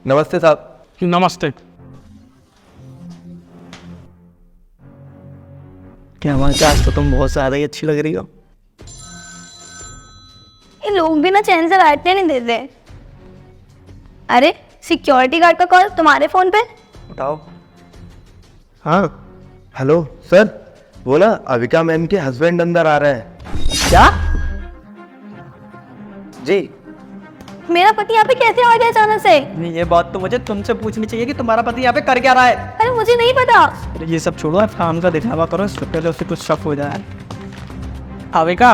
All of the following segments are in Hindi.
नमस्ते साहब। नमस्ते। क्या बात है, आज तो तुम बहुत ज़्यादा ही अच्छी लग रही हो। ये लोग भी ना चैन से बैठने नहीं देते। अरे सिक्योरिटी गार्ड का कॉल तुम्हारे फोन पे। उठाओ। हाँ हेलो सर, वो ना अविका मैम के हस्बैंड अंदर आ रहे हैं। क्या? जी। मेरा पति यहाँ पे कैसे आ गया अचानक से? नहीं, ये बात तो मुझे तुमसे पूछनी चाहिए कि तुम्हारा पति यहाँ पे कर क्या रहा है। अरे मुझे नहीं पता। अरे ये सब छोड़ो, आप काम का दिखावा करो, इससे पहले उससे कुछ शक हो जाए। अविका।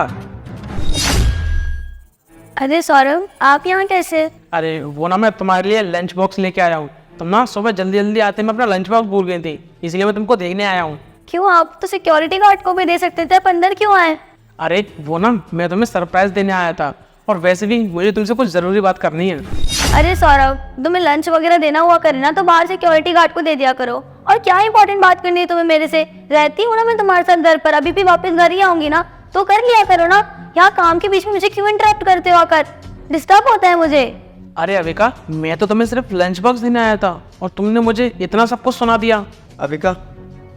अरे सौरभ, आप यहाँ कैसे? अरे वो ना मैं तुम्हारे लिए लंच बॉक्स लेके आया हूँ। तुम ना सुबह जल्दी जल्दी आते मैं अपना लंच बॉक्स भूल गई थी, इसलिए मैं तुमको देखने आया हूँ। क्यों, आप तो सिक्योरिटी गार्ड को भी दे सकते थे, आप अंदर क्यों आए? अरे वो ना मैं तुम्हें सरप्राइज देने आया था, और वैसे भी मुझे तुमसे कुछ ज़रूरी बात करनी है। अरे सौरभ, तुम्हें लंच वगैरह देना हुआ करे ना तो बाहर सिक्योरिटी गार्ड को दे दिया करो। और क्या इंपॉर्टेंट बात करनी है तुम्हें मेरे से? रहती हूँ ना मैं तुम्हारे साथ घर पर, अभी भी वापस घर ही आऊंगी ना, तो कर लिया करो ना। यहाँ काम के बीच में मुझे क्यों इंटरप्ट करते हो आकर? डिस्टर्ब होता है मुझे। अरे अविका, मैं तो तुम्हें सिर्फ लंच बॉक्स देने आया था और तुमने मुझे इतना सब कुछ सुना दिया। अविका,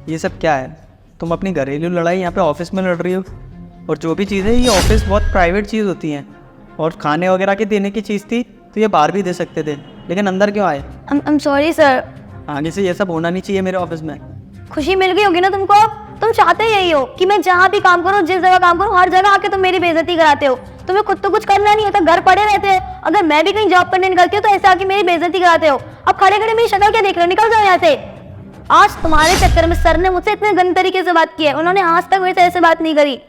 ये सब क्या है? तुम अपनी घरेलू लड़ाई यहाँ पे ऑफिस में लड़ रही हो, और जो भी चीज़ है ये ऑफिस बहुत प्राइवेट चीज़ होती हैं, और खाने वगैरह की देने की चीज़ थी तो ये बाहर भी दे सकते थे, लेकिन अंदर क्यों आए? I am sorry sir. आगे से ये सब होना नहीं चाहिए मेरे ऑफिस में। खुशी मिल गई होगी ना तुमको अब? तुम चाहते यही हो कि मैं जहाँ भी काम करूँ, जिस जगह काम करूँ, हर जगह आके तुम मेरी बेइज्जती कराते हो। तुम्हें खुद तो कुछ करना नहीं होता, घर पड़े रहते हैं। अगर मैं भी कहीं जॉब करने निकलती हूँ तो ऐसे आके मेरी बेइज्जती कराते हो। अब खड़े खड़े मेरी शक्ल क्या देख रहे हो? निकल जाओ यहाँ से। आज तुम्हारे चक्कर में सर ने मुझसे इतने गंदे तरीके से बात की है, उन्होंने आज तक मेरे से ऐसे बात नहीं करी।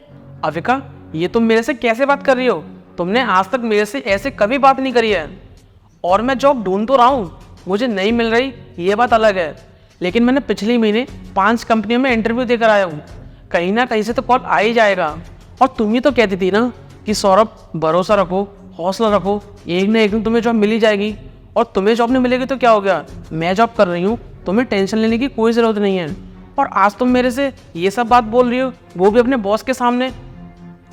अविका, ये तुम मेरे से कैसे बात कर रही हो? तुमने आज तक मेरे से ऐसे कभी बात नहीं करी है। और मैं जॉब ढूंढ तो रहा हूँ, मुझे नहीं मिल रही, ये बात अलग है। लेकिन मैंने पिछले महीने 5 कंपनियों में इंटरव्यू देकर आया हूँ, कहीं ना कहीं से तो कॉल आ ही जाएगा। और तुम ही तो कहती थी ना कि सौरभ भरोसा रखो, हौसला रखो, एक ना एक दिन तुम्हें जॉब मिल ही जाएगी। और तुम्हें जॉब नहीं मिलेगी तो क्या हो गया? मैं जॉब कर रही हूँ, तुम्हें टेंशन लेने की कोई ज़रूरत नहीं है। और आज तुम मेरे से ये सब बात बोल रही हो, वो भी अपने बॉस के सामने।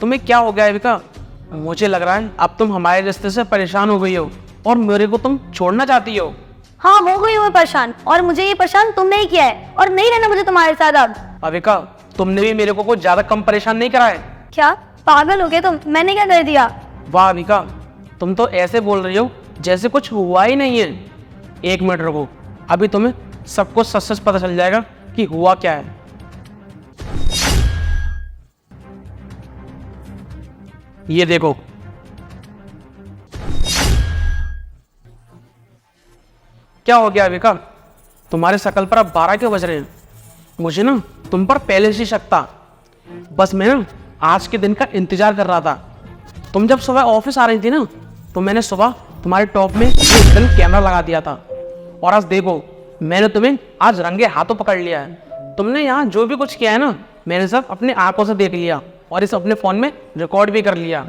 तुम्हें क्या हो गया अविका? मुझे लग रहा है अब तुम हमारे रिश्ते से परेशान हो गई हो और मेरे को तुम छोड़ना चाहती हो। हाँ, हो गई हूँ मैं परेशान, और मुझे ये परेशान तुमने ही किया है, और नहीं रहना मुझे तुम्हारे साथ अब। अविका, तुमने भी मेरे को कुछ ज़्यादा कम परेशान नहीं करा है। क्या पागल हो गए तुम? मैंने क्या कर दिया? वाह अविका, तुम तो ऐसे बोल रही हो जैसे कुछ हुआ ही नहीं है। 1 मिनट रुको, अभी तुम्हें सब कुछ सच सच पता चल जाएगा कि हुआ क्या है। ये देखो, क्या हो गया अविका? तुम्हारे शकल पर अब 12 क्यों बज रहे हैं? मुझे ना तुम पर पहले से शक था, बस मैं ना आज के दिन का इंतजार कर रहा था। तुम जब सुबह ऑफिस आ रही थी ना, तो मैंने सुबह तुम्हारे टॉप में हिडन कैमरा लगा दिया था। और आज देखो, मैंने तुम्हें आज रंगे हाथों पकड़ लिया है। तुमने यहाँ जो भी कुछ किया है ना, मैंने सब अपने आंखों से देख लिया और इसे अपने फ़ोन में रिकॉर्ड भी कर लिया।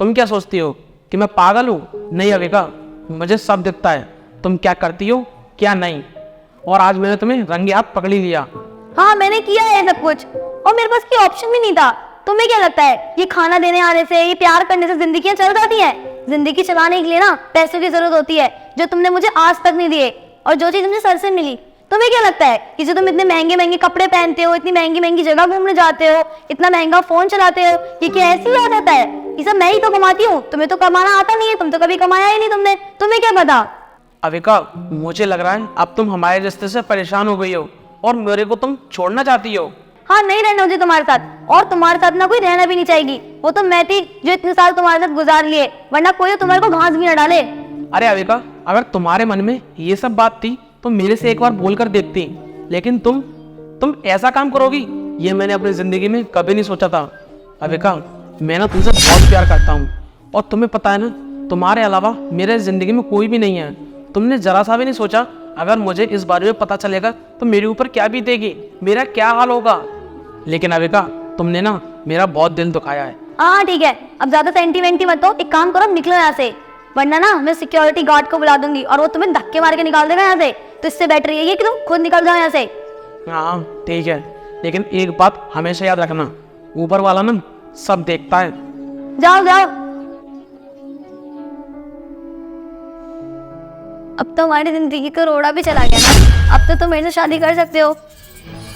तुम क्या सोचती हो कि मैं पागल हूँ? नहीं अविका, मुझे सब दिखता है, तुम क्या करती हो क्या नहीं। और आज मैंने तुम्हें रंगे हाथ पकड़ ही लिया। हाँ, मैंने किया है सब कुछ, और मेरे पास कोई ऑप्शन भी नहीं था। तुम्हें क्या लगता है ये खाना देने आने से, ये प्यार करने से जिंदगियां चल जाती हैं? जिंदगी चलाने के लिए ना पैसों की जरूरत होती है, जो तुमने मुझे आज तक नहीं दिए। और जो चीज मुझे सर से मिली, तुम्हें क्या लगता है कि जो तुम इतने महंगे महंगे कपड़े पहनते हो, इतनी महंगी महंगी जगह घूमने जाते हो, इतना महंगा फोन चलाते हो, ये क्या ऐसे ही आ जाता है? ये सब मैं ही तो कमाती हूँ, तुम्हें तो कमाना आता नहीं है, तुम तो कभी कमाया ही नहीं तुमने, तुम्हें क्या पता? अविका, मुझे लग रहा है अब तुम हमारे रिश्ते से परेशान हो गई हो और मेरे को तुम छोड़ना चाहती हो। हाँ, नहीं रहना मुझे तुम्हारे साथ, और तुम्हारे साथ ना कोई रहना भी नहीं चाहेगी। वो तो मैं थी जो इतने साल तुम्हारे साथ गुजार लिए, वरना कोई तुम्हारे को घास भी न डाले। अरे अविका, अगर तुम्हारे मन में ये सब बात थी तो मेरे से एक बार बोल कर देखती, लेकिन तुम ऐसा काम करोगी, ये मैंने अपनी जिंदगी में कभी नहीं सोचा था। अविका, मैं ना तुमसे बहुत प्यार करता हूँ, और तुम्हें पता है ना, तुम्हारे अलावा मेरे जिंदगी में कोई भी नहीं है। तुमने जरा सा भी नहीं सोचा अगर मुझे इस बारे में पता चलेगा तो मेरे ऊपर क्या बीतेगी, मेरा क्या हाल होगा। लेकिन अविका, तुमने ना मेरा बहुत दिल दुखाया है। हाँ ठीक है, अब ज्यादा सेंटीमेंटी मत हो, एक काम करो, निकलो यहाँ से, वरना ना मैं सिक्योरिटी गार्ड को बुला दूंगी और वो तुम्हें धक्के मार के निकाल देगा यहाँ से। तो इससे बेटर यही है कि तुम खुद निकल जाओ यहाँ से। हाँ ठीक है, लेकिन एक बात हमेशा याद रखना, ऊपर वाला ना सब देखता है। जाओ जाओ। अब तो हमारी जिंदगी का रोड़ा भी चला गया ना। अब तो तुम मेरे से शादी कर सकते हो।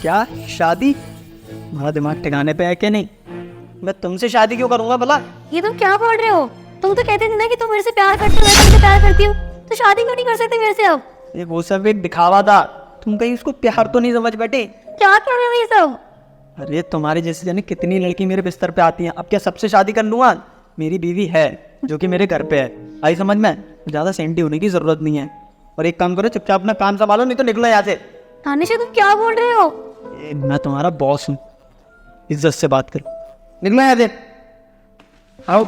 क्या शादी? तुम्हारा दिमाग ठिकाने पे है कि नहीं? मैं तुमसे शादी क्यों करूंगा भला? ये तुम क्या बोल रहे हो? तुम तो कहते थे ना कि तुम मेरे से प्यार करते हो, मैं तुमसे प्यार करती हूँ, तो शादी क्यों नहीं कर सकते मेरे से अब? ये वो सब एक दिखावा था। तुम कहीं उसको प्यार तो नहीं समझ बैठे? क्या कह रहे हो ये सब? अरे तुम्हारे जैसे जाने कितनी लड़की मेरे बिस्तर पे आती हैं। अब क्या सबसे शादी कर लूँगा? मेरी बीवी है जो कि मेरे घर पे है। आई समझ में? ज़्यादा सेंटी होने की ज़रूरत नहीं है। और एक काम करो, चुपचाप अपना काम संभालो, नहीं तो निकलो यहाँ से। तानिश तुम क्या बोल रहे हो? मैं तुम्हारा बॉस हूँ, इज्जत से बात करो। निकलो यहाँ से। आओ।